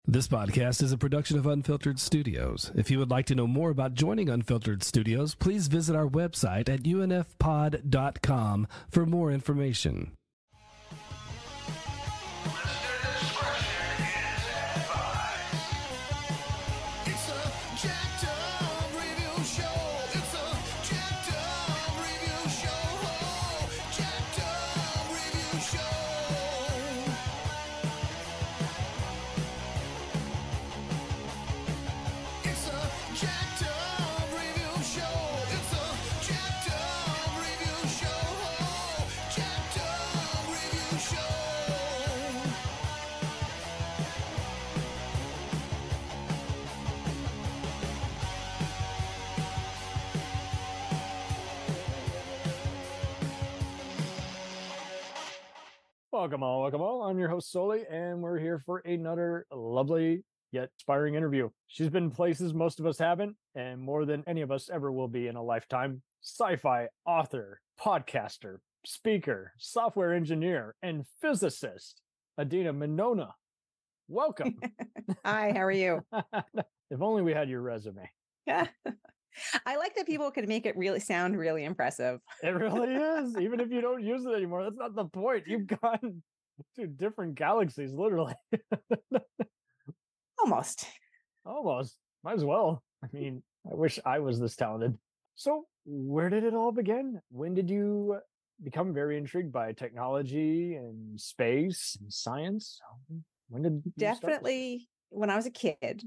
This podcast is a production of Unfiltered Studios. If you would like to know more about joining Unfiltered Studios, please visit our website at unfpod.com for more information. Welcome all. I'm your host, Soli, and we're here for another lovely yet inspiring interview. She's been places most of us haven't, and more than any of us ever will be in a lifetime. Sci-fi author, podcaster, speaker, software engineer, and physicist, Adeena Mignogna. Welcome. Hi, how are you? If only we had your resume. Yeah. I like that people can make it really sound really impressive. It really is. Even if you don't use it anymore, that's not the point. You've gone to different galaxies, literally. Almost. Might as well. I mean, I wish I was this talented. So where did it all begin? When did you become very intrigued by technology and space and science? When did you Definitely when I was a kid.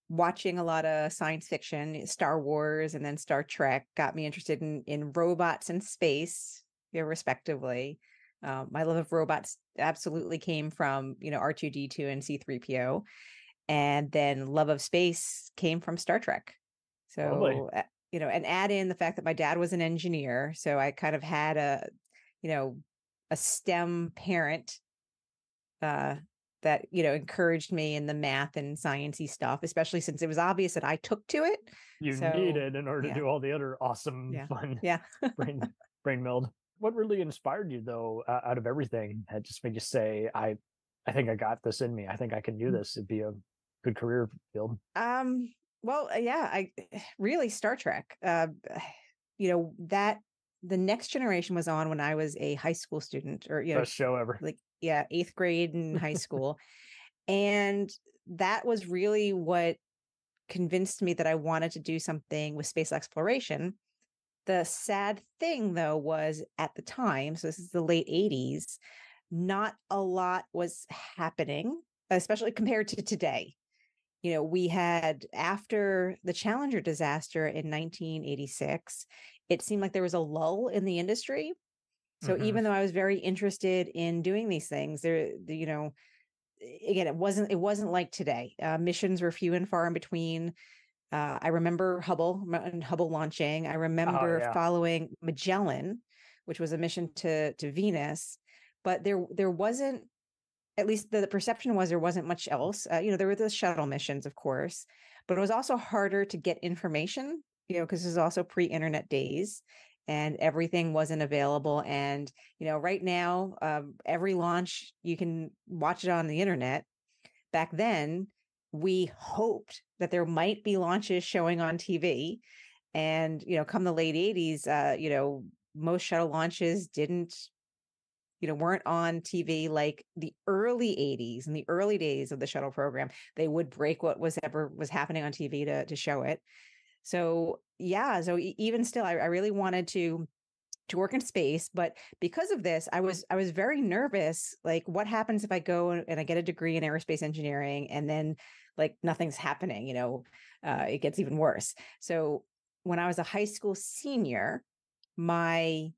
Watching a lot of science fiction, Star Wars and then Star Trek got me interested in robots and space, respectively. My love of robots absolutely came from, R2-D2 and C-3PO. And then love of space came from Star Trek. So, and add in the fact that my dad was an engineer. So I kind of had a STEM parent that, encouraged me in the math and sciencey stuff, especially since it was obvious that I took to it. You needed in order to do all the other awesome, fun brain meld. What really inspired you, though, out of everything that just made you say, I think I got this in me. I think I can do this. It'd be a good career field. I really Star Trek. That the Next Generation was on when I was a high school student, or best show ever. 8th grade in high school. And that was really what convinced me that I wanted to do something with space exploration. The sad thing, though, was at the time, so this is the late 80s, not a lot was happening, especially compared to today. We had, after the Challenger disaster in 1986, it seemed like there was a lull in the industry. So even though I was very interested in doing these things, again, it wasn't like today. Missions were few and far in between. I remember Hubble launching. I remember following Magellan, which was a mission to Venus, but there wasn't, at least the perception was, there wasn't much else. There were the shuttle missions, of course, but it was also harder to get information, because this is also pre-internet days. And everything wasn't available. And, right now, every launch, you can watch it on the internet. Back then, we hoped that there might be launches showing on TV. And, come the late 80s, most shuttle launches weren't on TV like the early 80s and the early days of the shuttle program. They would break what was happening on TV to show it. So even still, I really wanted to work in space, but because of this, I was very nervous. Like, what happens if I go and I get a degree in aerospace engineering and then nothing's happening, it gets even worse. So when I was a high school senior, my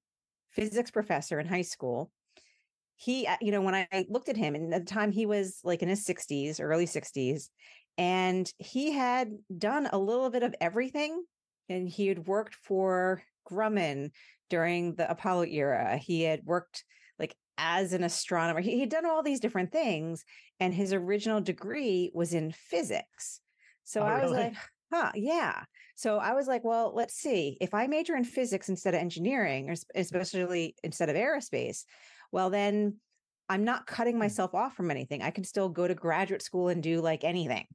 physics professor in high school, he, when I looked at him, and at the time he was in his 60s, early 60s, and he had done a little bit of everything. And he had worked for Grumman during the Apollo era. He had worked as an astronomer. He had done all these different things. And his original degree was in physics. So I was like, yeah. So I was like, well, let's see. If I major in physics instead of engineering, or especially instead of aerospace, well, then I'm not cutting myself off from anything. I can still go to graduate school and do like anything.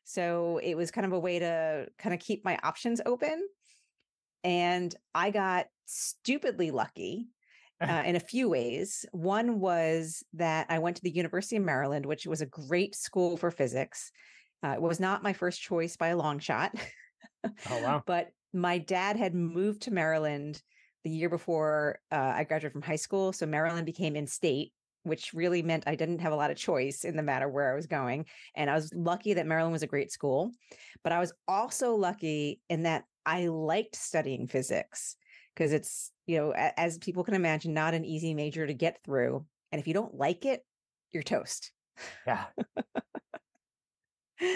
So it was kind of a way to kind of keep my options open. And I got stupidly lucky in a few ways. One was that I went to the University of Maryland, which was a great school for physics. It was not my first choice by a long shot. Oh, wow. But my dad had moved to Maryland the year before I graduated from high school. So Maryland became in state, which really meant I didn't have a lot of choice in the matter where I was going. And I was lucky that Maryland was a great school. But I was also lucky in that I liked studying physics because it's, as people can imagine, not an easy major to get through. And if you don't like it, you're toast. Yeah.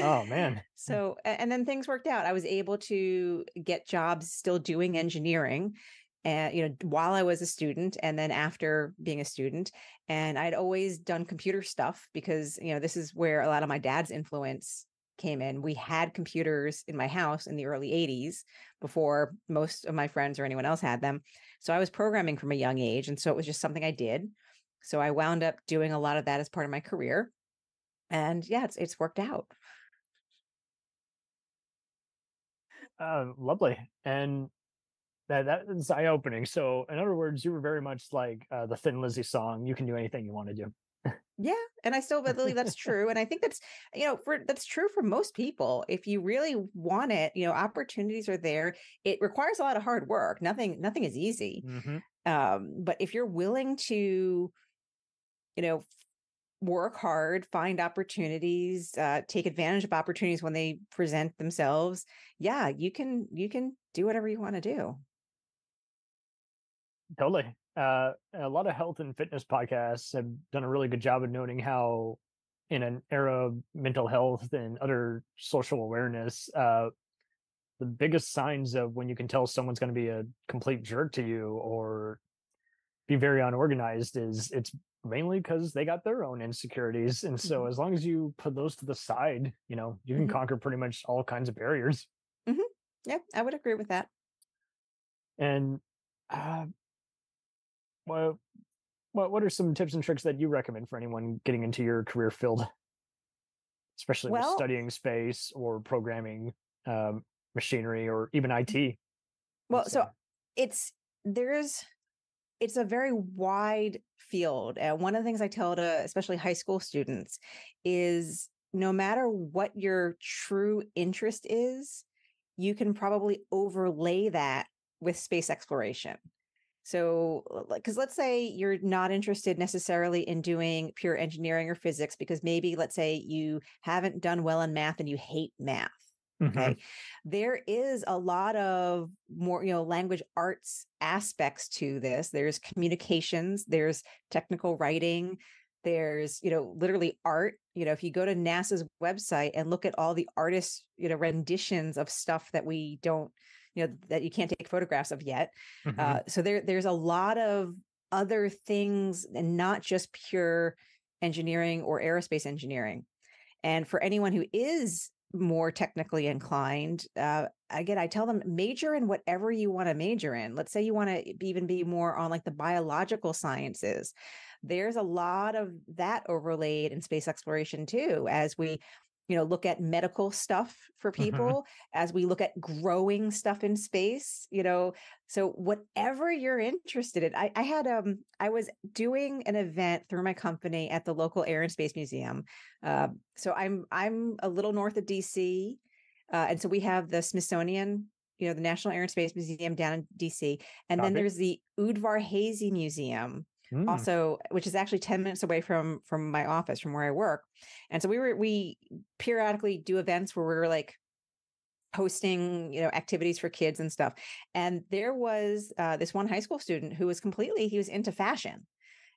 Oh, man. So, and then things worked out. I was able to get jobs still doing engineering, and while I was a student, and then after being a student. And I'd always done computer stuff because this is where a lot of my dad's influence came in. We had computers in my house in the early 80s before most of my friends or anyone else had them. So I was programming from a young age, and so it was just something I did. So I wound up doing a lot of that as part of my career, and yeah, it's worked out. Lovely. And that is eye-opening. So in other words, you were very much like the Thin Lizzy song, you can do anything you want to do. Yeah. And I still believe that's true. And I think that's, that's true for most people. If you really want it, opportunities are there. It requires a lot of hard work. Nothing is easy. But if you're willing to, work hard, find opportunities, take advantage of opportunities when they present themselves, yeah, you can do whatever you want to do. Totally. A lot of health and fitness podcasts have done a really good job of noting how, in an era of mental health and other social awareness, the biggest signs of when you can tell someone's going to be a complete jerk to you or be very unorganized is it's mainly because they got their own insecurities. And so as long as you put those to the side, you can conquer pretty much all kinds of barriers. Yeah, I would agree with that. And what are some tips and tricks that you recommend for anyone getting into your career field, especially with studying space or programming, machinery, or even IT? Well, so it's a very wide field. And one of the things I tell to especially high school students is no matter what your true interest is, you can probably overlay that with space exploration. So, because let's say you're not interested necessarily in doing pure engineering or physics, because maybe let's say you haven't done well in math and you hate math. Okay. There is a lot of more, language arts aspects to this. There's communications, there's technical writing, there's, literally art. If you go to NASA's website and look at all the artists, renditions of stuff that we don't, that you can't take photographs of yet. So there's a lot of other things and not just pure engineering or aerospace engineering. And for anyone who is more technically inclined, again, I tell them major in whatever you want to major in. Let's say you want to even be more on like the biological sciences. There's a lot of that overlaid in space exploration too, as we look at medical stuff for people, as we look at growing stuff in space, so whatever you're interested in. I was doing an event through my company at the local Air and Space Museum. So I'm a little north of DC. And so we have the Smithsonian, the National Air and Space Museum down in DC. And then there's the Udvar-Hazy Museum, also, which is actually 10 minutes away from my office, from where I work. And so we periodically do events where we're like hosting, activities for kids and stuff. And there was this one high school student who was he was into fashion.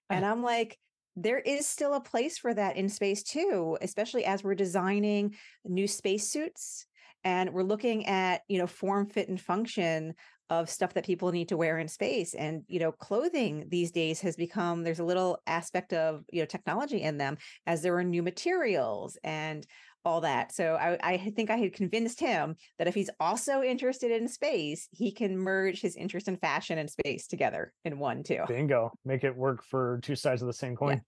And I'm like, there is still a place for that in space too, especially as we're designing new spacesuits and we're looking at, form, fit, and function of stuff that people need to wear in space. And, clothing these days has become, there's a little aspect of, technology in them as there are new materials and all that. So I think I had convinced him that if he's also interested in space, he can merge his interest in fashion and space together in one too. Bingo. Make it work for two sides of the same coin.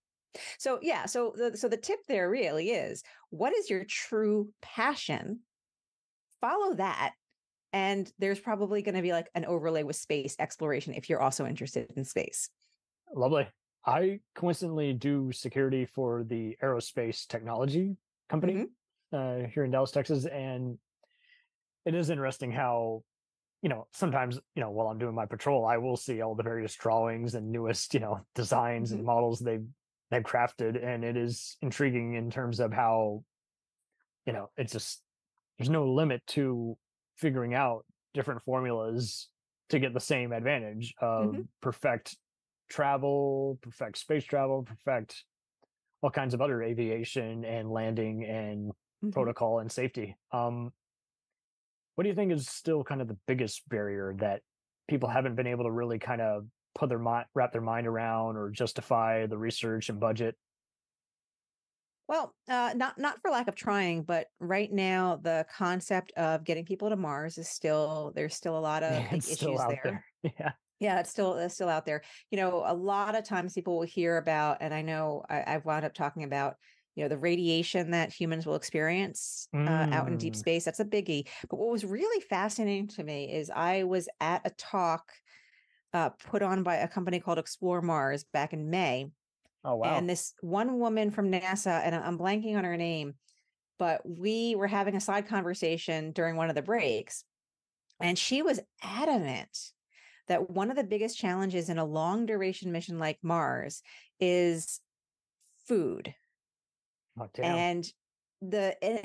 So yeah, so the tip there really is, what is your true passion? Follow that. And there's probably going to be like an overlay with space exploration if you're also interested in space. Lovely. I coincidentally do security for the aerospace technology company here in Dallas, Texas. And it is interesting how, sometimes, while I'm doing my patrol, I will see all the various drawings and newest, designs and models they've crafted. And it is intriguing in terms of how, it's just, there's no limit to figuring out different formulas to get the same advantage of perfect travel, perfect space travel, perfect all kinds of other aviation and landing and protocol and safety. What do you think is still kind of the biggest barrier that people haven't been able to really kind of wrap their mind around or justify the research and budget? Well, not for lack of trying, but right now the concept of getting people to Mars is there's still a lot of big It's still issues out there. there. Yeah, it's still out there. A lot of times people will hear about, and I know I've wound up talking about, the radiation that humans will experience out in deep space. That's a biggie. But what was really fascinating to me is I was at a talk put on by a company called Explore Mars back in May. Oh, wow. And this one woman from NASA, and I'm blanking on her name, but we were having a side conversation during one of the breaks. And she was adamant that one of the biggest challenges in a long duration mission like Mars is food. Oh, damn.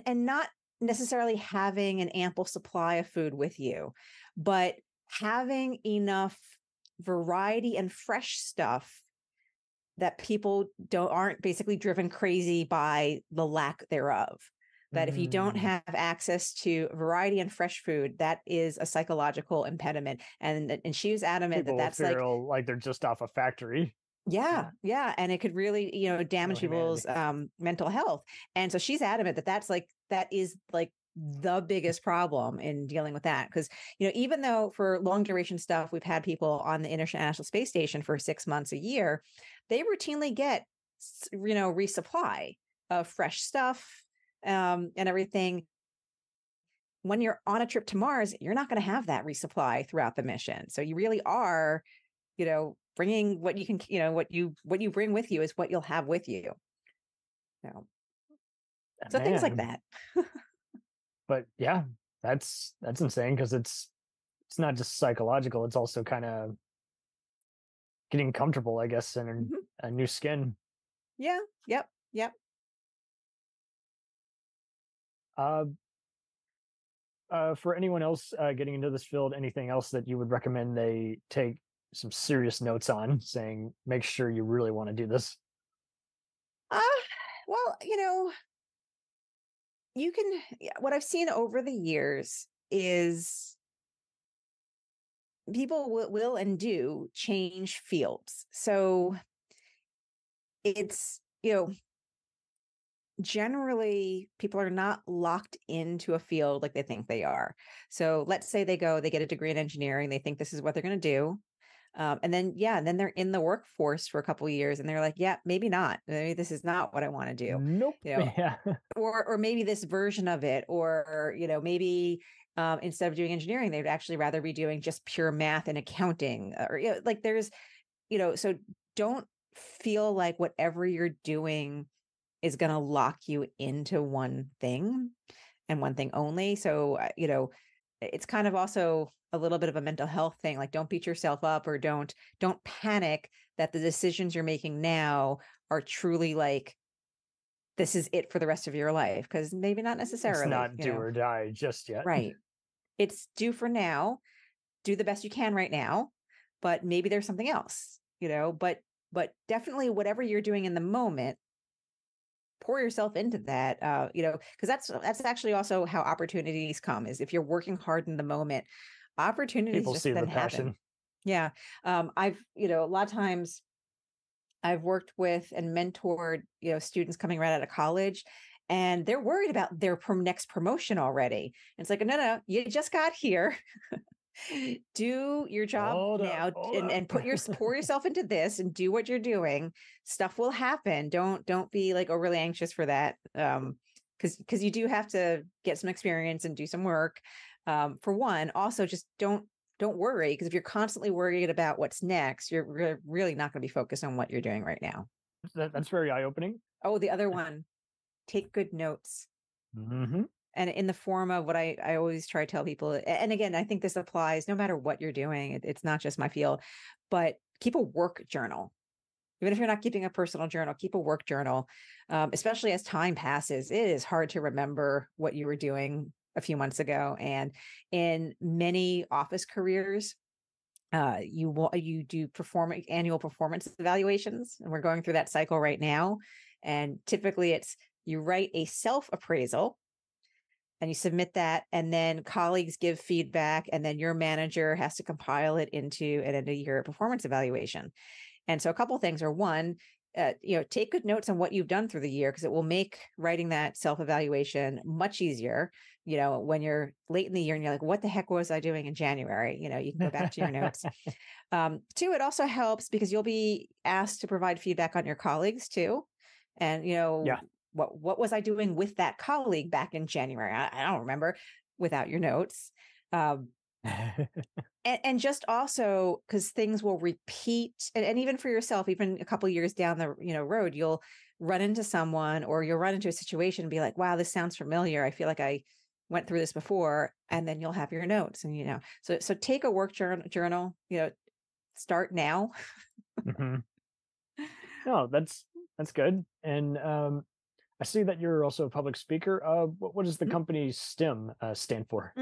And not necessarily having an ample supply of food with you, but having enough variety and fresh stuff that people aren't basically driven crazy by the lack thereof. That if you don't have access to variety and fresh food, that is a psychological impediment. And she was adamant People that that's like they're just off a factory. Yeah. And it could really, damage people's mental health. And so she's adamant that is the biggest problem in dealing with that. Because, even though for long duration stuff, we've had people on the International Space Station for 6 months, a year, they routinely get, resupply of fresh stuff and everything. When you're on a trip to Mars, you're not going to have that resupply throughout the mission. So you really are, bringing what you can, what you bring with you is what you'll have with you. So things like that. But yeah, that's insane because it's not just psychological, it's also kind of getting comfortable, I guess, in a new skin. Yeah. Yep. For anyone else getting into this field, anything else that you would recommend they take some serious notes on, saying make sure you really want to do this? Well, what I've seen over the years is people will and do change fields. So it's, generally people are not locked into a field like they think they are. So let's say they get a degree in engineering, they think this is what they're going to do. And then they're in the workforce for a couple of years and they're like, yeah, maybe not. Maybe this is not what I want to do. Nope. Yeah. Or maybe this version of it, or, maybe instead of doing engineering, they'd actually rather be doing just pure math and accounting, or, there's, so don't feel like whatever you're doing is going to lock you into one thing and one thing only. So, it's kind of also a little bit of a mental health thing. Like, don't beat yourself up, or don't panic that the decisions you're making now are truly like, this is it for the rest of your life. Because maybe not necessarily. It's not do or die just yet. Right. It's do for now. Do the best you can right now. But maybe there's something else, but definitely whatever you're doing in the moment, pour yourself into that, because that's actually also how opportunities come, is if you're working hard in the moment, opportunities People just see then the passion. happen. Yeah. I've, a lot of times I've worked with and mentored, students coming right out of college, and they're worried about their next promotion already. And it's like, no, you just got here. Do your job Hold now up, hold and up. pour yourself into this and do what you're doing. Stuff will happen. Don't be like overly anxious for that. Because you do have to get some experience and do some work. For one, also just don't worry, because if you're constantly worried about what's next, you're really not going to be focused on what you're doing right now. That's very eye-opening. Oh, the other one, take good notes. Mm-hmm. And in the form of what I always try to tell people, and again, I think this applies no matter what you're doing. It's not just my field, but keep a work journal. Even if you're not keeping a personal journal, keep a work journal. Especially as time passes, it is hard to remember what you were doing a few months ago. And in many office careers, you do annual performance evaluations, and we're going through that cycle right now. And typically, it's you write a self-appraisal and you submit that, and then colleagues give feedback, and then your manager has to compile it into an end-of-year performance evaluation. And so a couple of things are, one, take good notes on what you've done through the year, because it will make writing that self-evaluation much easier. When you're late in the year and you're like, what the heck was I doing in January? You can go back to your notes. Two, it also helps because you'll be asked to provide feedback on your colleagues too. And, Yeah. what was I doing with that colleague back in January? I don't remember, without your notes. And just also because things will repeat, and even for yourself, even a couple of years down the road, you'll run into someone or you'll run into a situation and be like, wow, this sounds familiar. I feel like I went through this before. And then you'll have your notes, and so take a work journal, start now. Mm-hmm. No, that's good. And I see that you're also a public speaker. What does the company STEM stand for?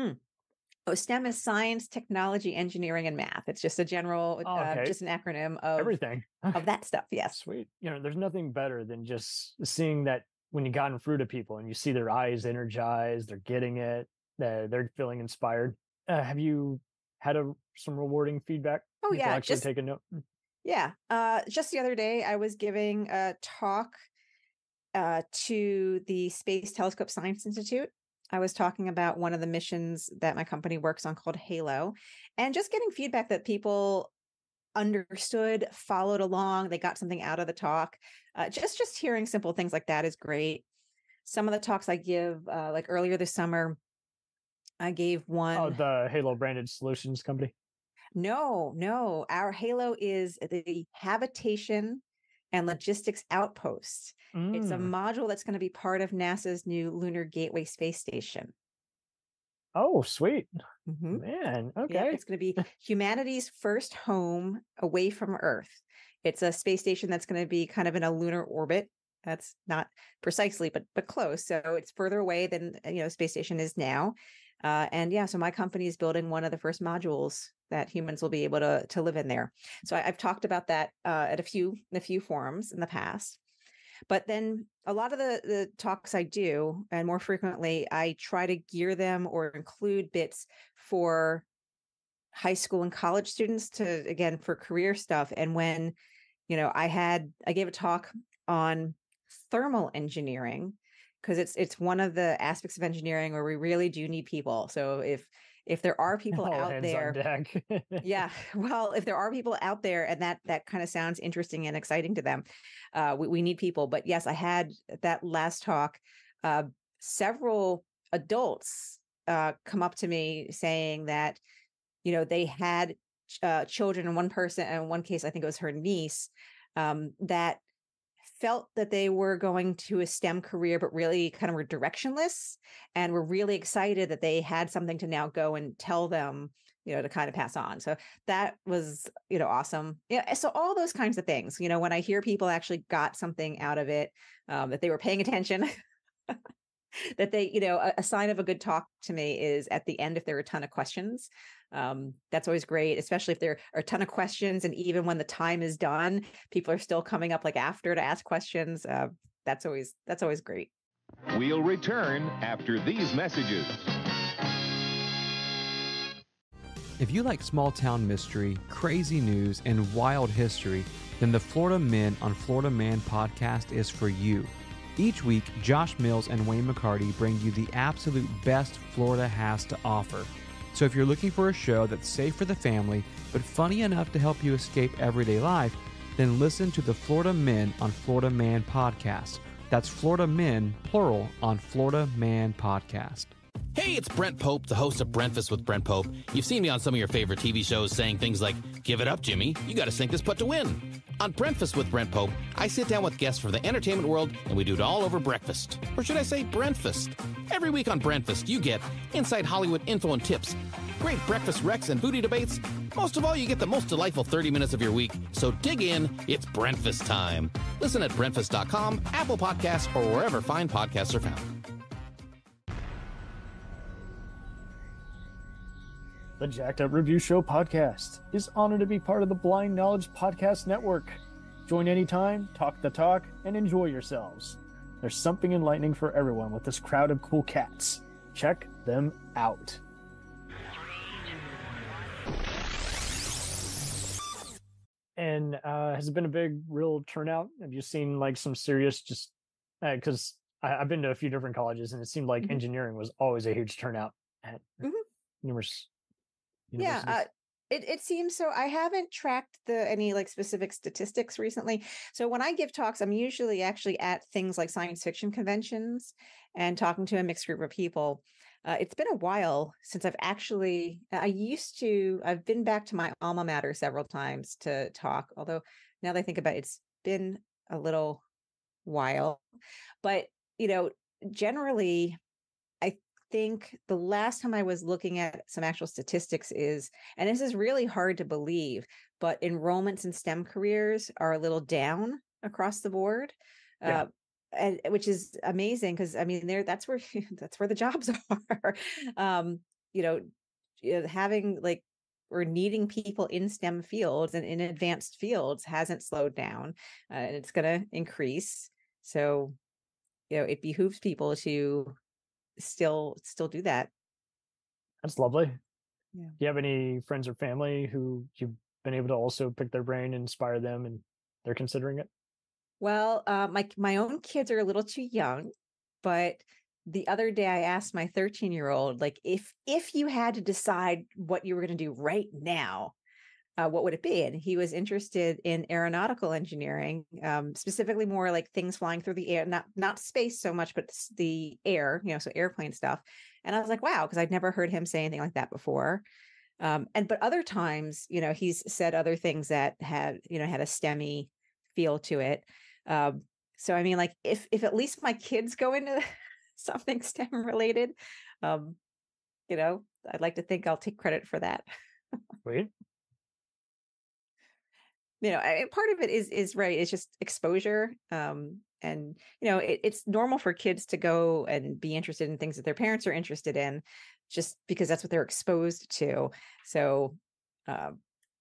Oh, STEM is science, technology, engineering, and math. It's just a general, Okay. just an acronym of Everything. of that stuff. Yes. Sweet. There's nothing better than just seeing that when you got in front of people and you see their eyes energized, they're getting it, they're feeling inspired. Have you had some rewarding feedback? Oh, People yeah. actually take a note. Yeah. Just the other day, I was giving a talk to the Space Telescope Science Institute. I was talking about one of the missions that my company works on called HALO, and just getting feedback that people understood, followed along, they got something out of the talk. Just hearing simple things like that is great. Some of the talks I give, like earlier this summer, I gave one. Oh, the Halo branded solutions company. No. Our HALO is the Habitation and Logistics Outpost. It's a module that's going to be part of NASA's new Lunar Gateway space station. Oh, sweet. Mm-hmm. Man, okay. Yeah, it's going to be humanity's first home away from Earth. It's a space station that's going to be kind of in a lunar orbit. That's not precisely, but close. So it's further away than space station is now. So my company is building one of the first modules that humans will be able to live in there. So I've talked about that at a few forums in the past. But then a lot of the talks I do, and more frequently, I try to gear them or include bits for high school and college students for career stuff. And when, I gave a talk on thermal engineering, because it's one of the aspects of engineering where we really do need people. So if there are people out there, yeah, well, if there are people out there and that kind of sounds interesting and exciting to them, we need people. But yes, I had that last talk, several adults come up to me saying that, they had children, and in one case, I think it was her niece, that felt that they were going to a STEM career, but really kind of were directionless, and were really excited that they had something to now go and tell them, to kind of pass on. So that was, awesome. Yeah. So all those kinds of things, when I hear people actually got something out of it, that they were paying attention, that they, a sign of a good talk to me is at the end, if there are a ton of questions. That's always great, especially if there are a ton of questions. And even when the time is done, people are still coming up after to ask questions. That's always great. We'll return after these messages. If you like small town mystery, crazy news, and wild history, then the Florida Men on Florida Man podcast is for you. Each week, Josh Mills and Wayne McCarty bring you the absolute best Florida has to offer. So if you're looking for a show that's safe for the family, but funny enough to help you escape everyday life, then listen to the Florida Men on Florida Man Podcast. That's Florida Men, plural, on Florida Man Podcast. Hey, it's Brent Pope, the host of Breakfast with Brent Pope. You've seen me on some of your favorite TV shows saying things like, "Give it up, Jimmy. You got to sink this putt to win." On Breakfast with Brent Pope, I sit down with guests from the entertainment world, and we do it all over breakfast. Or should I say Brentfast? Every week on Brentfast, you get inside Hollywood info and tips, great breakfast recs and foodie debates. Most of all, you get the most delightful 30 minutes of your week. So dig in. It's Brentfast time. Listen at Brentfast.com, Apple Podcasts, or wherever fine podcasts are found. The Jacked Up Review Show podcast is honored to be part of the Blind Knowledge Podcast Network. Join anytime, talk the talk, and enjoy yourselves. There's something enlightening for everyone with this crowd of cool cats. Check them out. And has it been a big, real turnout? Have you seen like some serious, just because I've been to a few different colleges, and it seemed like engineering was always a huge turnout at numerous universities. Yeah, it seems so. I haven't tracked any like specific statistics recently. So when I give talks, I'm usually actually at things like science fiction conventions and talking to a mixed group of people. It's been a while since I've been back to my alma mater several times to talk, although now that I think about it, it's been a little while. But, generally, I think the last time I was looking at some actual statistics is, and this is really hard to believe, but enrollments in STEM careers are a little down across the board. Yeah. And which is amazing because that's where the jobs are. Having like or needing people in STEM fields and in advanced fields hasn't slowed down, and it's going to increase. So, it behooves people to still do that. That's lovely. Yeah. Do you have any friends or family who you've been able to also pick their brain and inspire them, and they're considering it? Well, my own kids are a little too young, but the other day I asked my 13-year-old, like, if you had to decide what you were going to do right now, what would it be? And he was interested in aeronautical engineering, specifically more like things flying through the air, not space so much, but the air, so airplane stuff. And I was like, wow, because I'd never heard him say anything like that before. But other times, he's said other things that had a STEMmy feel to it. So I mean, like if at least my kids go into something STEM related, I'd like to think I'll take credit for that. Wait. Part of it is right. It's just exposure. And it's normal for kids to go and be interested in things that their parents are interested in, just because that's what they're exposed to. So,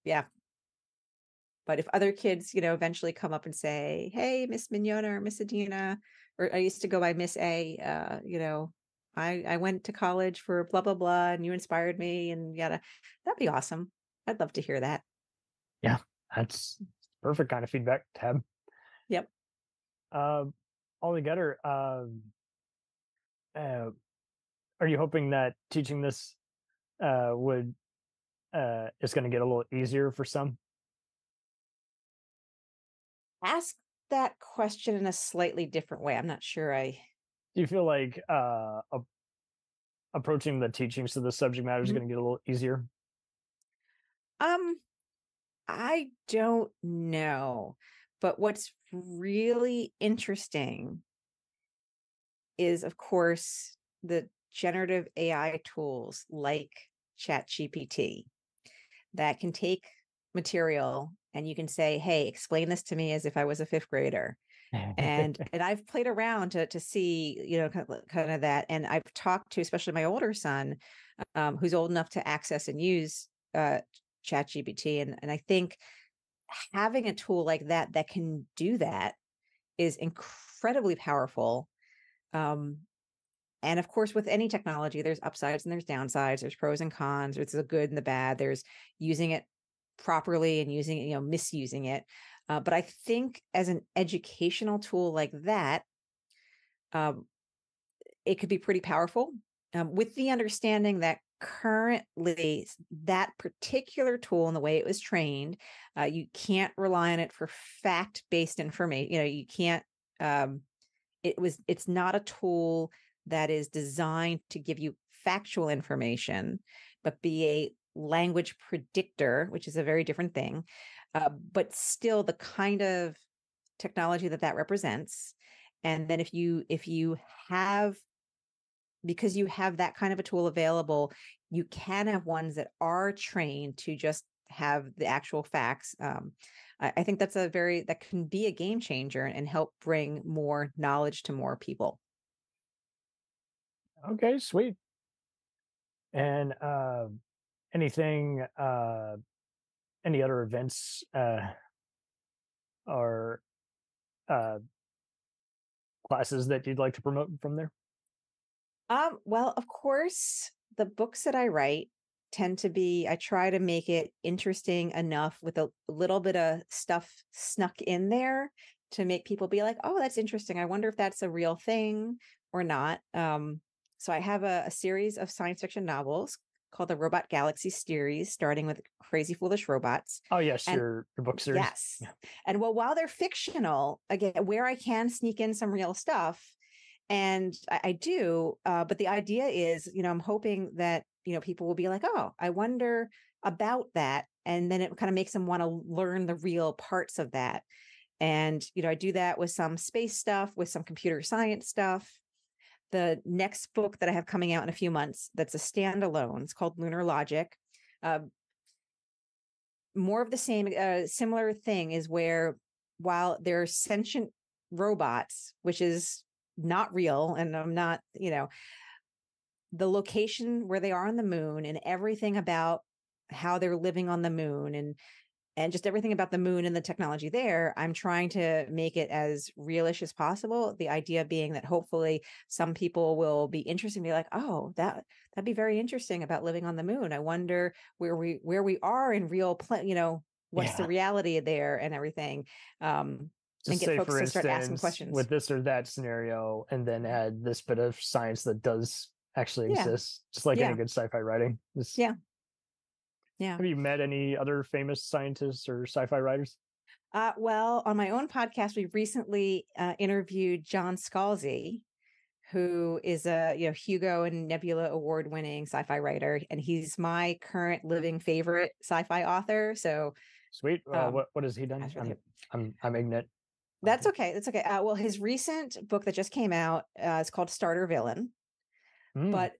yeah. But if other kids, eventually come up and say, "Hey, Miss Mignogna or Miss Adeena," or I used to go by Miss A, I went to college for blah, blah, blah, and you inspired me and yada. That'd be awesome. I'd love to hear that. Yeah, that's perfect kind of feedback to have. Yep. Altogether, are you hoping that teaching this is going to get a little easier for some? Ask that question in a slightly different way. I'm not sure Do you feel like approaching the teachings to the subject matter is going to get a little easier? I don't know. But what's really interesting is, of course, the generative AI tools like ChatGPT that can take material and you can say, "Hey, explain this to me as if I was a fifth grader." And I've played around to see, kind of that. And I've talked to, especially my older son, who's old enough to access and use ChatGPT. And I think having a tool like that can do that is incredibly powerful. And of course, with any technology, there's upsides and there's downsides. There's pros and cons. There's the good and the bad. There's using it properly and using it, misusing it. But I think as an educational tool like that, it could be pretty powerful. with the understanding that currently that particular tool and the way it was trained, you can't rely on it for fact-based information. You can't, it's not a tool that is designed to give you factual information, but be a language predictor, which is a very different thing. But still the kind of technology that represents. And then if you have, because you have that kind of a tool available, you can have ones that are trained to just have the actual facts. I think that can be a game changer and help bring more knowledge to more people. Okay, sweet. And anything, any other events or classes that you'd like to promote from there? Well, of course, the books that I write tend to be, I try to make it interesting enough with a little bit of stuff snuck in there to make people be like, oh, that's interesting. I wonder if that's a real thing or not. So I have a series of science fiction novels called the Robot Galaxy series, starting with Crazy Foolish Robots. Oh, yes, your book series. Yes. Yeah. And well, while they're fictional, again, where I can sneak in some real stuff, and I do, but the idea is, I'm hoping that, people will be like, oh, I wonder about that. And then it kind of makes them want to learn the real parts of that. And, I do that with some space stuff, with some computer science stuff. The next book that I have coming out in a few months, that's a standalone, it's called Lunar Logic. More of the same, similar thing is where while they're sentient robots, which is not real, and I'm not, the location where they are on the moon and everything about how they're living on the moon and just everything about the moon and the technology there, I'm trying to make it as realish as possible. The idea being that hopefully some people will be interested and be like, oh, that'd be very interesting about living on the moon. I wonder where we are in real, what's the reality there and everything. Just and get say, folks for to start asking instance, questions with this or that scenario, and then add this bit of science that does actually exist, just like any good sci-fi writing. Yeah. Have you met any other famous scientists or sci-fi writers? Well, on my own podcast, we recently interviewed John Scalzi, who is a Hugo and Nebula award-winning sci-fi writer, and he's my current living favorite sci-fi author. So sweet. What has he done? I'm ignorant. That's okay. That's okay. Well, his recent book that just came out is called Starter Villain. But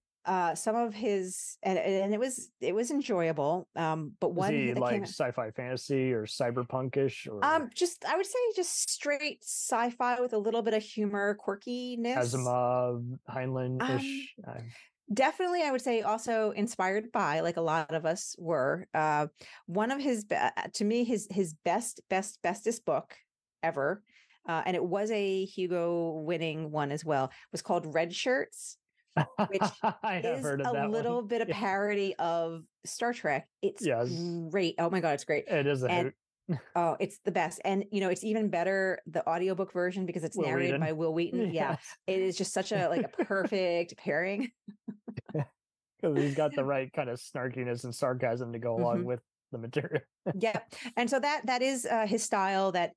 some of his and it was enjoyable. But one is he that like sci-fi fantasy or cyberpunkish or I would say just straight sci-fi with a little bit of humor, quirkiness. Asimov, Heinlein-ish. Definitely, I would say also inspired by, like a lot of us were. One of his, to me, his bestest book ever, and it was a Hugo winning one as well, was called Red Shirts, which is a little bit of parody of Star Trek. It's great. Oh my God, it's great. It is a hoot. Oh, it's the best. And, it's even better, the audiobook version, because it's narrated by Will Wheaton. Yeah. It is just such a perfect pairing. Because he's got the right kind of snarkiness and sarcasm to go along with the material. Yeah. And so that is his style that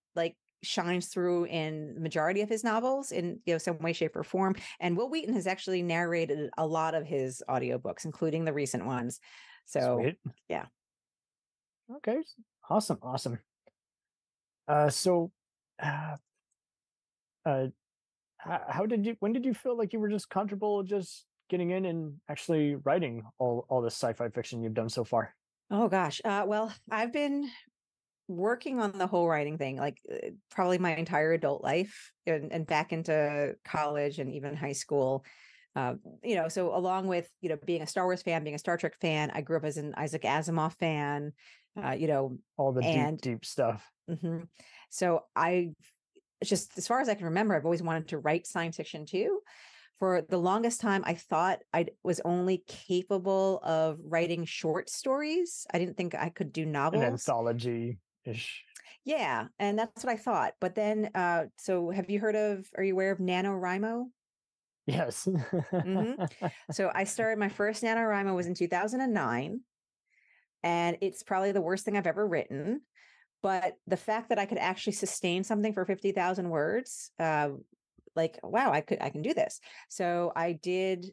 shines through in the majority of his novels in some way, shape, or form. And Will Wheaton has actually narrated a lot of his audiobooks, including the recent ones. So sweet. Yeah. Okay. Awesome. When did you feel like you were just comfortable just getting in and actually writing all this sci-fi fiction you've done so far? Oh gosh. Well, I've been working on the whole writing thing, probably my entire adult life and back into college and even high school. So along with, being a Star Wars fan, being a Star Trek fan, I grew up as an Isaac Asimov fan, all the deep stuff. Mm-hmm. So I just, as far as I can remember, I've always wanted to write science fiction too. For the longest time, I thought I was only capable of writing short stories. I didn't think I could do novels. An anthology-ish. Yeah, and that's what I thought. But then, so are you aware of NaNoWriMo? Yes. So I started, my first NaNoWriMo was in 2009, and it's probably the worst thing I've ever written. But the fact that I could actually sustain something for 50,000 words, like, wow, I can do this. So I did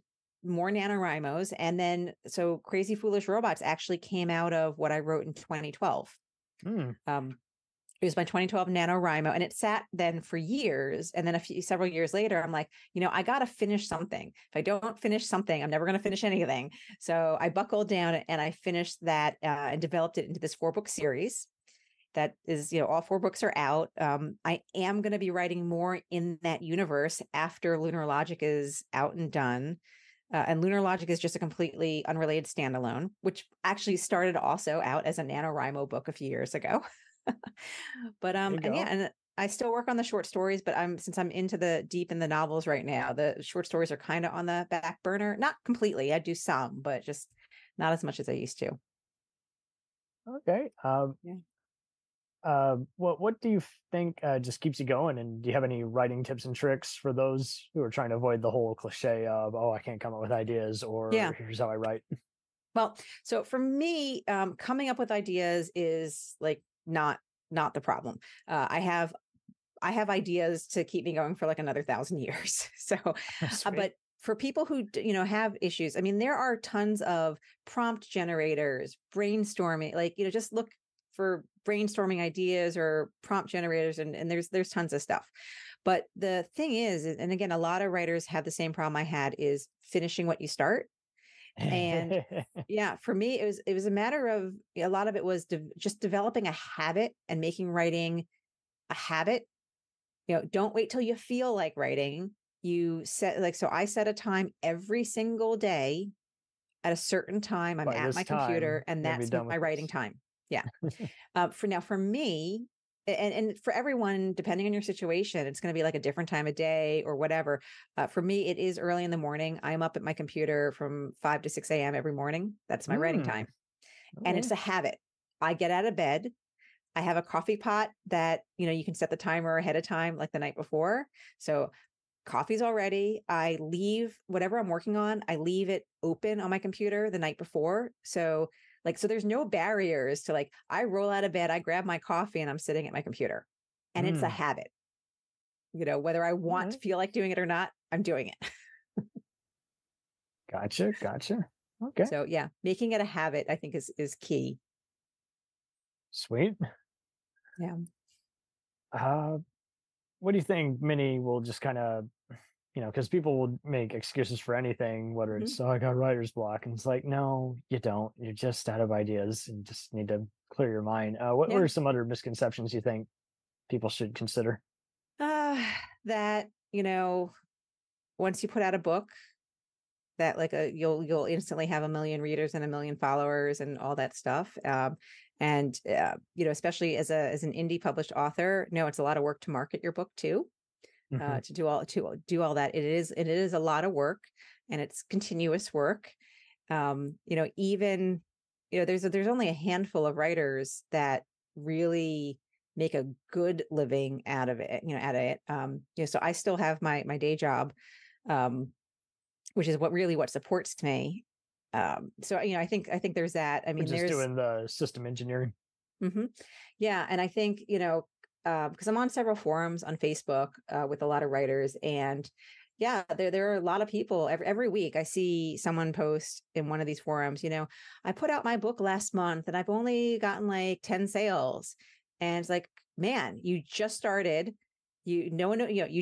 more NaNoWriMos. And then, so Crazy Foolish Robots actually came out of what I wrote in 2012. It was my 2012 NaNoWriMo, and it sat then for years. And then several years later, I'm like, I got to finish something. If I don't finish something, I'm never going to finish anything. So I buckled down and I finished that and developed it into this 4-book series. That is, all 4 books are out. I am going to be writing more in that universe after Lunar Logic is out and done. And Lunar Logic is just a completely unrelated standalone, which actually started also out as a NaNoWriMo book a few years ago. But and I still work on the short stories, but since I'm deep in the novels right now, the short stories are kind of on the back burner. Not completely. I do some, but just not as much as I used to. Okay. What do you think just keeps you going? And do you have any writing tips and tricks for those who are trying to avoid the whole cliche of, oh, I can't come up with ideas, or here's how I write? Well, so for me, coming up with ideas is like not the problem. I have ideas to keep me going for like another 1,000 years. So, but for people who, have issues, I mean, there are tons of prompt generators, brainstorming, like, just look for brainstorming ideas or prompt generators. And there's tons of stuff. But the thing is, and again, a lot of writers have the same problem I had, is finishing what you start. And for me, it was a matter of, a lot of it was just developing a habit and making writing a habit. Don't wait till you feel like writing. You set, so I set a time every single day at a certain time. I'm at my computer, and that's my writing time. Yeah. For me, and for everyone, depending on your situation, it's going to be like a different time of day or whatever. For me, it is early in the morning. I'm up at my computer from 5 to 6 a.m. every morning. That's my writing time. And it's a habit. I get out of bed. I have a coffee pot that, you can set the timer ahead of time, like the night before. So coffee's all ready. I leave whatever I'm working on, I leave it open on my computer the night before. So there's no barriers to, like, I roll out of bed, I grab my coffee, and I'm sitting at my computer. And it's a habit. Whether I want to feel like doing it or not, I'm doing it. Gotcha. Okay. So making it a habit, I think, is key. Sweet. Yeah. What do you think many will just kind of, because people will make excuses for anything, whether it's, I got writer's block. And it's like, no, you don't. You're just out of ideas and just need to clear your mind. What are some other misconceptions you think people should consider? That, once you put out a book, that you'll instantly have 1 million readers and 1 million followers and all that stuff. Especially as an indie published author, it's a lot of work to market your book too. To do all that. It is a lot of work, and it's continuous work. Even, there's only a handful of writers that really make a good living out of it. So I still have my day job, which is what supports me. I think there's that. I mean, there's doing the system engineering. Yeah. And I think, because I'm on several forums on Facebook with a lot of writers, and there are a lot of people every week. I see someone post in one of these forums, I put out my book last month and I've only gotten like 10 sales. And it's like, man, you just started. You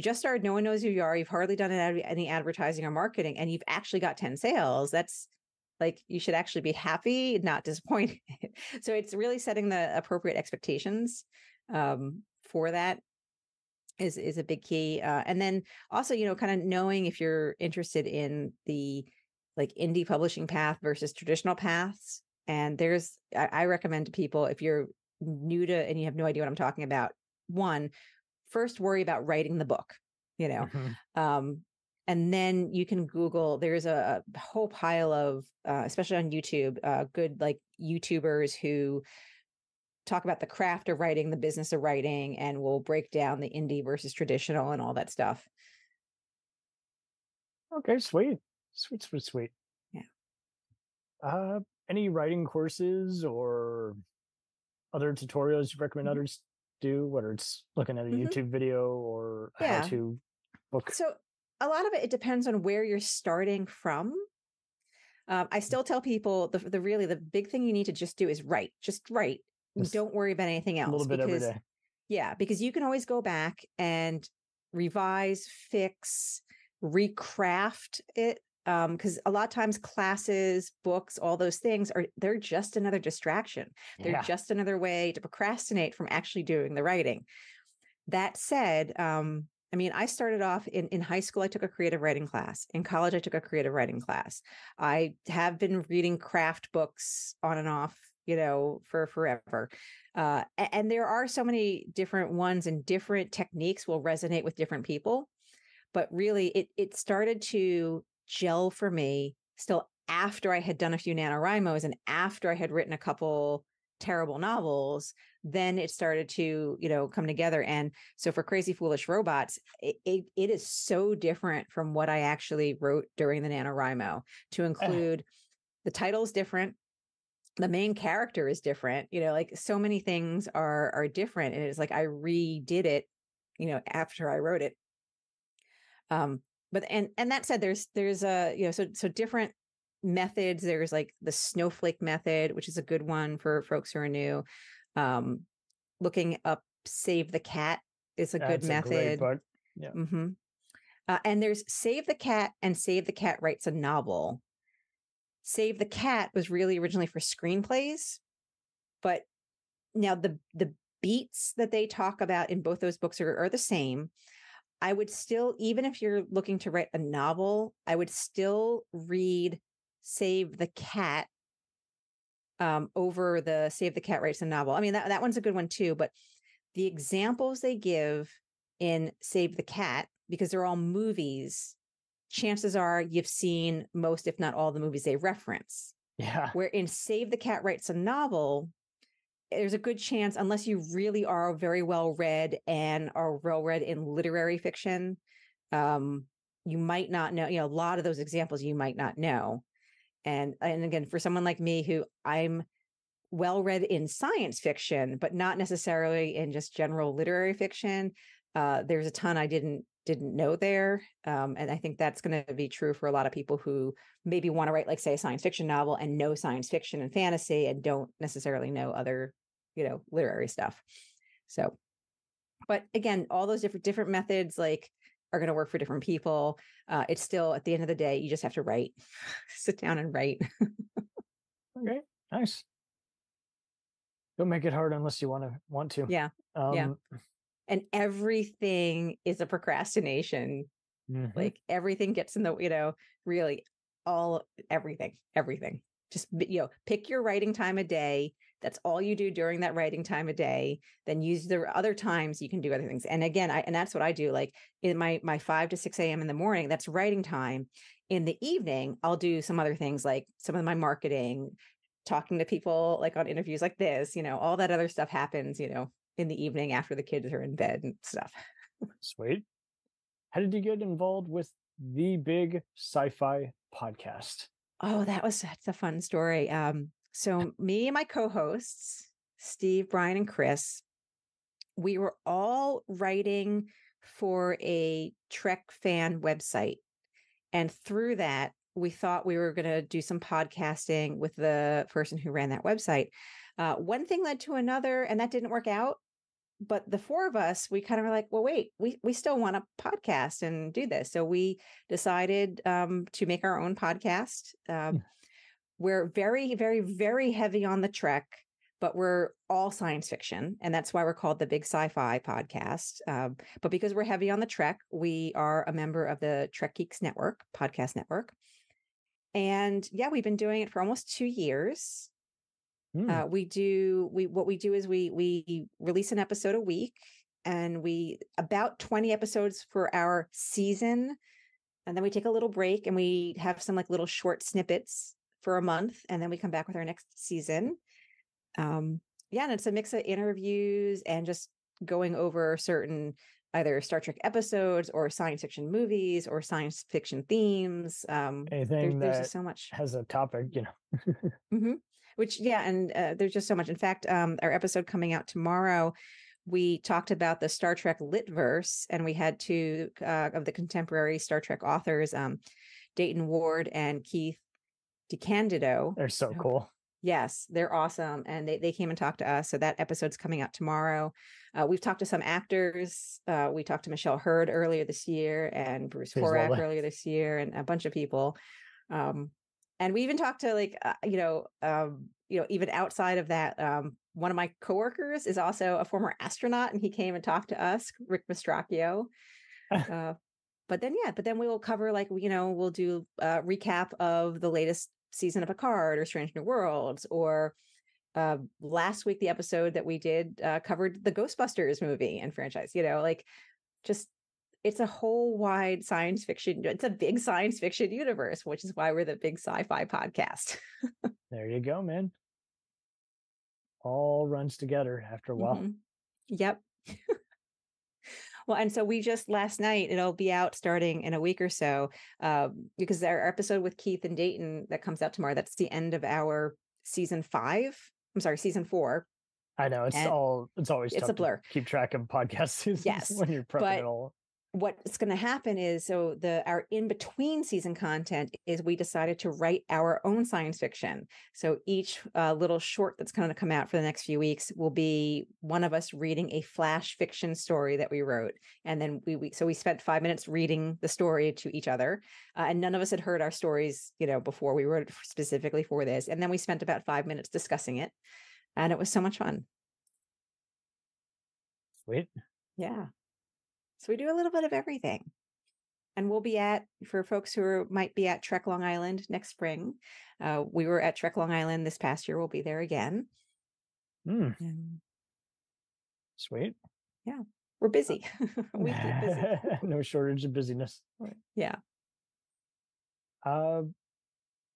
just started. No one knows who you are. You've hardly done any advertising or marketing, and you've actually got 10 sales. That's like, you should actually be happy, not disappointed. So it's really setting the appropriate expectations for that is a big key. And then also, kind of knowing if you're interested in the like indie publishing path versus traditional paths. And I recommend to people, if you're new to, and you have no idea what I'm talking about, first worry about writing the book, and then you can Google, there's a whole pile of, especially on YouTube, good like YouTubers who talk about the craft of writing, the business of writing, and will break down the indie versus traditional and all that stuff. Okay, sweet. Sweet. Yeah. Any writing courses or other tutorials you recommend others do, whether it's looking at a YouTube video or a Yeah. how-to book? So a lot of it depends on where you're starting from. I still tell people the big thing you need to just do is write. Just write. Just Don't worry about anything else. a little bit every day. Yeah, because you can always go back and revise, fix, recraft it. Because a lot of times classes, books, all those things they're just another distraction. They're just another way to procrastinate from actually doing the writing. That said, I mean, I started off in high school, I took a creative writing class. In college, I took a creative writing class. I have been reading craft books on and off, for forever. And there are so many different ones, and different techniques will resonate with different people. But really, it started to gel for me still after I had done a few NaNoWriMos and after I had written a couple terrible novels. Then it started to, come together. And so for Crazy Foolish Robots, it is so different from what I actually wrote during the NaNoWriMo, to include the title is different. The main character is different, like so many things are different. And it's like, I redid it, after I wrote it. But that said, there's a, so different methods. There's like the snowflake method, which is a good one for folks who are new. Looking up Save the Cat is a good method. A great book. Yeah. Mm-hmm. And there's Save the Cat and Save the Cat Writes a Novel. Save the Cat was really originally for screenplays, but now the beats that they talk about in both those books are the same. I would still, even if you're looking to write a novel, I would still read Save the Cat over the Save the Cat Writes a Novel. I mean, that one's a good one too, but the examples they give in Save the Cat, because they're all movies, chances are you've seen most, if not all, the movies they reference. Yeah. Where in Save the Cat Writes a Novel, there's a good chance, unless you really are very well read and are well read in literary fiction, you might not know, a lot of those examples you might not know. And again, for someone like me, who I'm well read in science fiction, but not necessarily in just general literary fiction, there's a ton I didn't know there. And I think that's going to be true for a lot of people who maybe want to write, like, say, a science fiction novel and know science fiction and fantasy and don't necessarily know other, literary stuff. So, but again, all those different methods, like, are going to work for different people. It's still, at the end of the day, you just have to write, sit down and write. Okay, nice. Don't make it hard unless you want to. Yeah. Yeah. And everything is a procrastination. Mm-hmm. Like, everything gets in the, really everything. Just, pick your writing time a day. That's all you do during that writing time a day. Then use the other times you can do other things. And again, and that's what I do. Like, in my 5 to 6 a.m. in the morning, that's writing time. In the evening, I'll do some other things, like some of my marketing, talking to people, like on interviews like this, all that other stuff happens, in the evening after the kids are in bed and stuff. Sweet. How did you get involved with the big SciFi podcast? Oh, that's a fun story. So me and my co-hosts, Steve, Brian, and Chris, we were all writing for a Trek fan website. And through that, we thought we were going to do some podcasting with the person who ran that website. One thing led to another, and that didn't work out. But the four of us, we kind of were like, well, wait, we still want to podcast and do this. So we decided to make our own podcast. We're very, very, very heavy on the Trek, but we're all science fiction. And that's why we're called the Big Sci-Fi Podcast. But because we're heavy on the Trek, we are a member of the Trek Geeks Network, podcast network. And yeah, we've been doing it for almost 2 years. What we do is we release an episode a week, and about 20 episodes for our season. And then we take a little break and we have some like little short snippets for a month. And then we come back with our next season. And it's a mix of interviews and just going over certain either Star Trek episodes or science fiction movies or science fiction themes. Anything there's that just so much. has a topic, Which, yeah, and there's just so much. In fact, our episode coming out tomorrow, we talked about the Star Trek Litverse, and we had two of the contemporary Star Trek authors, Dayton Ward and Keith DeCandido. They're so cool. Yes, they're awesome. And they came and talked to us. So that episode's coming out tomorrow. We've talked to some actors. We talked to Michelle Hurd earlier this year and Bruce Horak earlier this year and a bunch of people. And we even talked to even outside of that, one of my coworkers is also a former astronaut, and he came and talked to us, Rick Mastracchio. But then we will cover we'll do a recap of the latest season of Picard or Strange New Worlds, or last week the episode that we did covered the Ghostbusters movie and franchise. It's a whole wide science fiction. It's a big science fiction universe, which is why we're the big sci-fi podcast. There you go, man. All runs together after a while. Yep. Well, and so we just last night, it'll be out starting in a week or so, because our episode with Keith and Dayton that comes out tomorrow, that's the end of our season 4. I know it's always tough a blur. To keep track of podcast seasons when you're prepping it all. What's going to happen is, our in-between season content is we decided to write our own science fiction. So each little short that's going to come out for the next few weeks will be one of us reading a flash fiction story that we wrote. And then we spent 5 minutes reading the story to each other. And none of us had heard our stories, before. We wrote it specifically for this. And then we spent about 5 minutes discussing it. And it was so much fun. Sweet. Yeah. So we do a little bit of everything. And we'll be for folks who might be at Trek Long Island next spring. We were at Trek Long Island this past year. We'll be there again. Sweet. Yeah. We're busy. We keep busy. No shortage of busyness. Yeah.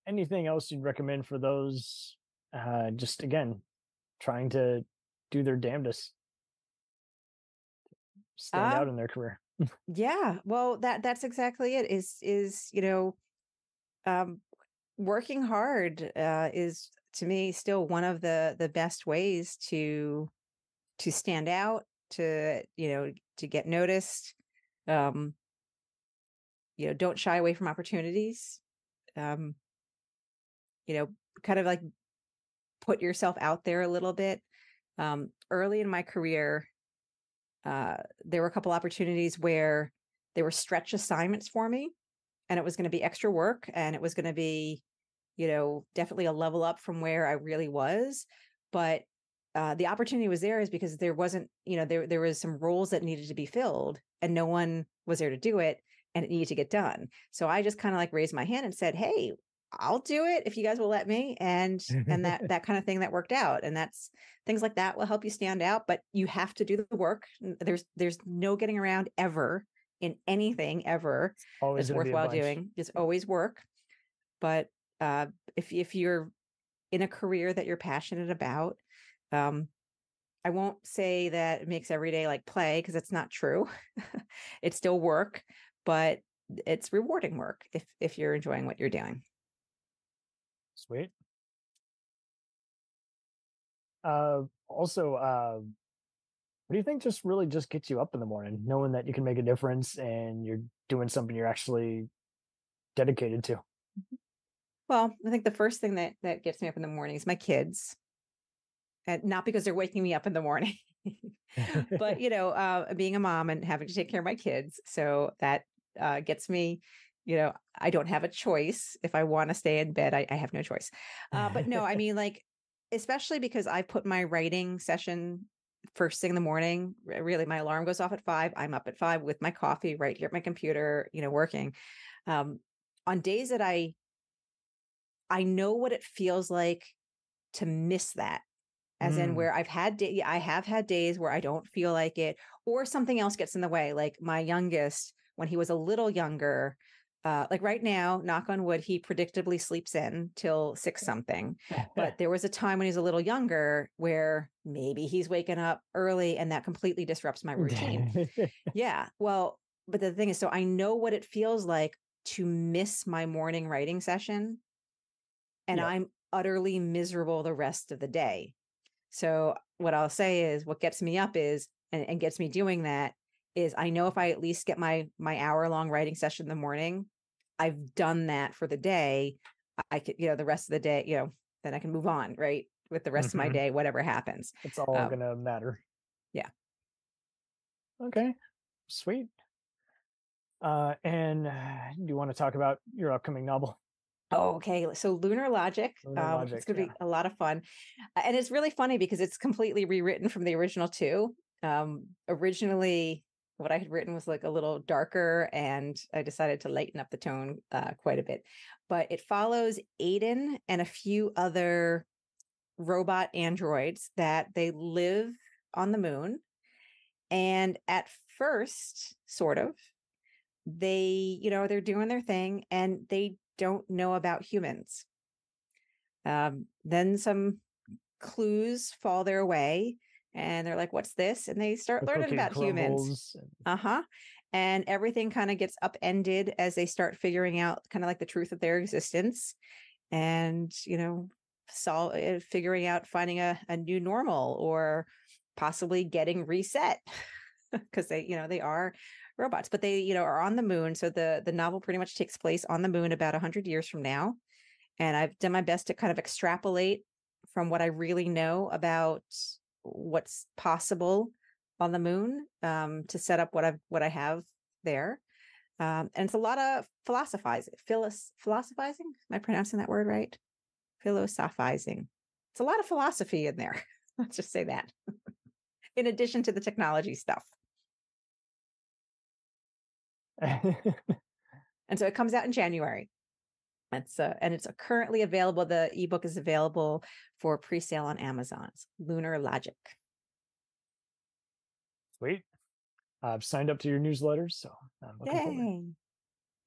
Anything else you'd recommend for those, just again, trying to do their damnedest? Stand out in their career. Yeah, well, that's exactly it. Is working hard is, to me, still one of the best ways to stand out, to get noticed. Don't shy away from opportunities. Kind of like put yourself out there a little bit. Early in my career, there were a couple opportunities where they were stretch assignments for me, and it was going to be extra work, and it was going to be, definitely a level up from where I really was. But the opportunity was there is because there wasn't, there was some roles that needed to be filled, and no one was there to do it, and it needed to get done. So I just kind of raised my hand and said, "Hey, I'll do it if you guys will let me." And that kind of thing that worked out. And that's things like that will help you stand out, but you have to do the work. There's no getting around ever in anything ever. Always that's worthwhile doing. It's always work. But if you're in a career that you're passionate about, I won't say that it makes every day like play, because it's not true. It's still work, but it's rewarding work if you're enjoying what you're doing. Sweet. Also, what do you think just really just gets you up in the morning, knowing that you can make a difference and you're doing something you're actually dedicated to? Well, I think the first thing that gets me up in the morning is my kids. And not because they're waking me up in the morning, but, being a mom and having to take care of my kids. So that gets me, I don't have a choice. If I want to stay in bed, I have no choice. But no, I mean, especially because I put my writing session first thing in the morning. Really, my alarm goes off at 5. I'm up at 5 with my coffee right here at my computer, working. On days that I know what it feels like to miss that, as in where I have had days where I don't feel like it, or something else gets in the way. Like my youngest, when he was a little younger, like right now, knock on wood, he predictably sleeps in till 6 something. But there was a time when he was a little younger where maybe he's waking up early and that completely disrupts my routine. Yeah. Well, but the thing is, so I know what it feels like to miss my morning writing session, and Yep. I'm utterly miserable the rest of the day. So what I'll say is what gets me up is, and gets me doing that is, I know if I at least get my hour-long writing session in the morning, I've done that for the day. I could, the rest of the day, then I can move on, right? With the rest of my Mhm. day, whatever happens. It's all gonna matter. Yeah. Okay. Sweet. And do you want to talk about your upcoming novel? Oh, okay. So Lunar Logic, Lunar Logic, it's going to yeah. be a lot of fun. And it's really funny because it's completely rewritten from the original two. Originally, what I had written was like a little darker, and I decided to lighten up the tone quite a bit. But it follows Aiden and a few other robot androids that they live on the moon. And at first, sort of, they, they're doing their thing and they don't know about humans. Then some clues fall their way and they're like, what's this? And they start The learning cookie about humans. crumbles. And everything kind of gets upended as they start figuring out kind of like the truth of their existence and, figuring out finding a new normal, or possibly getting reset because they are robots, but they, are on the moon. So the novel pretty much takes place on the moon about 100 years from now. And I've done my best to kind of extrapolate from what I really know about what's possible on the moon, to set up what I have there. And it's a lot of philosophizing. Philosophizing? Am I pronouncing that word right? Philosophizing. It's a lot of philosophy in there. Let's just say that. In addition to the technology stuff. And so it comes out in January. And it's currently available. The ebook is available for pre-sale on Amazon. It's Lunar Logic. Sweet. I've signed up to your newsletters, so I'm looking forward. Yay.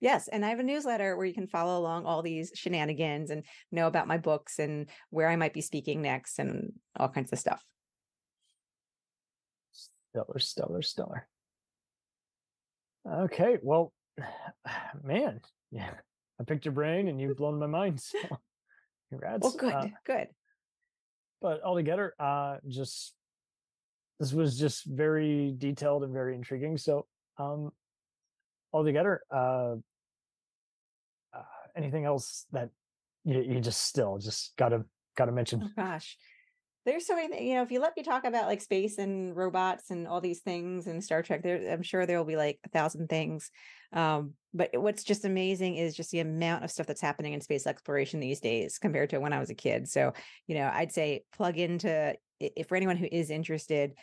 Yes, and I have a newsletter where you can follow along all these shenanigans and know about my books and where I might be speaking next and all kinds of stuff. Stellar. Okay, well, man, yeah, I picked your brain and you've blown my mind. So congrats. Well, good. But altogether, this was just very detailed and very intriguing. So, altogether, anything else that you just gotta mention? Oh gosh, there's so many. If you let me talk about like space and robots and all these things and Star Trek, I'm sure there will be like 1,000 things. But what's just amazing is just the amount of stuff that's happening in space exploration these days compared to when I was a kid. So, I'd say plug into, if for anyone who is interested,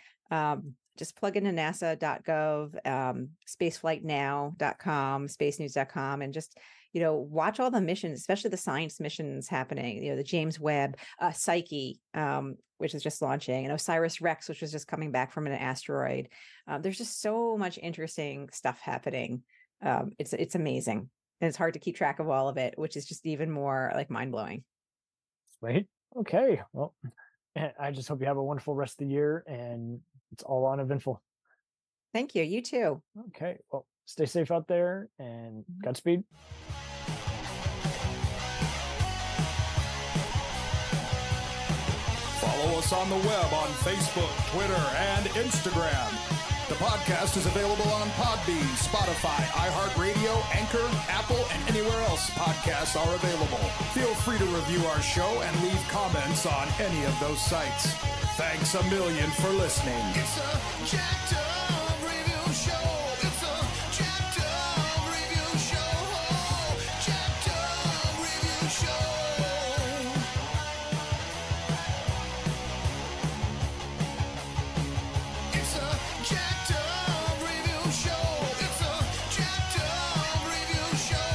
just plug into nasa.gov, spaceflightnow.com, spacenews.com, and just, watch all the missions, especially the science missions happening, the James Webb, Psyche, which is just launching, and OSIRIS-REx, which was just coming back from an asteroid. There's just so much interesting stuff happening. It's amazing. And it's hard to keep track of all of it, which is just even more like mind-blowing. Sweet. Okay. Well, I just hope you have a wonderful rest of the year and it's all uneventful. Thank you. You too. Okay. Well, stay safe out there and Godspeed. Follow us on the web on Facebook, Twitter, and Instagram. The podcast is available on Podbean, Spotify, iHeartRadio, Anchor, Apple, and anywhere else podcasts are available. Feel free to review our show and leave comments on any of those sites. Thanks a million for listening. It's a jacked up review show. It's a jacked up review show. Jacked up review show. It's a jacked up review show. It's a jacked up review show.